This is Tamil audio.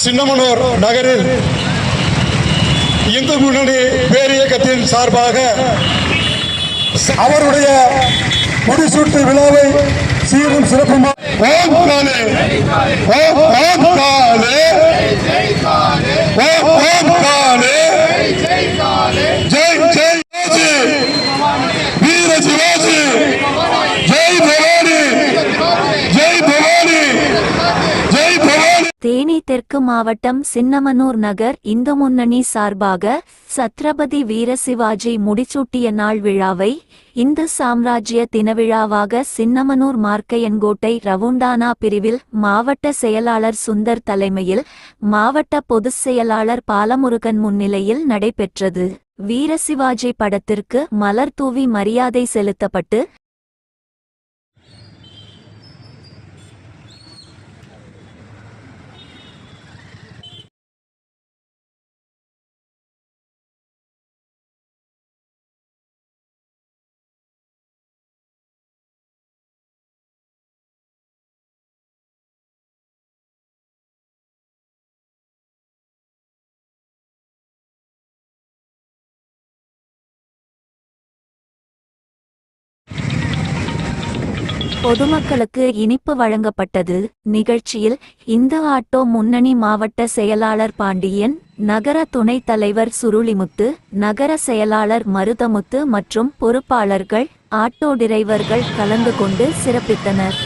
சின்னமனூர் நகரில் இந்து முன்னணி பேரியக்கத்தின் சார்பாக அவருடைய முடிசூட்டு விழாவை சீரும் சிறப்புமாக வீர சிவாஜி ஜெய் பவானி ஜெய் பவானி ஜெய் பவானி. தேனி தெற்கு மாவட்டம் சின்னமனூர் நகர் இந்து முன்னணி சார்பாக சத்ரபதி வீரசிவாஜி முடிசூட்டிய நாள் விழாவை இந்து சாம்ராஜ்ய தினவிழாவாக சின்னமனூர் மார்க்கையன்கோட்டை ரவுண்டானா பிரிவில் மாவட்ட செயலாளர் சுந்தர் தலைமையில் மாவட்ட பொதுச் செயலாளர் பாலமுருகன் முன்னிலையில் நடைபெற்றது. வீரசிவாஜி படத்திற்கு மலர் தூவி மரியாதை செலுத்தப்பட்டு பொதுமக்களுக்கு இனிப்பு வழங்கப்பட்டது. நிகழ்ச்சியில் இந்து ஆட்டோ முன்னணி மாவட்ட செயலாளர் பாண்டியன், நகர துணைத் தலைவர் சுருளிமுத்து, நகர செயலாளர் மருதமுத்து மற்றும் பொறுப்பாளர்கள், ஆட்டோ டிரைவர்கள் கலந்து கொண்டு சிறப்பித்தனர்.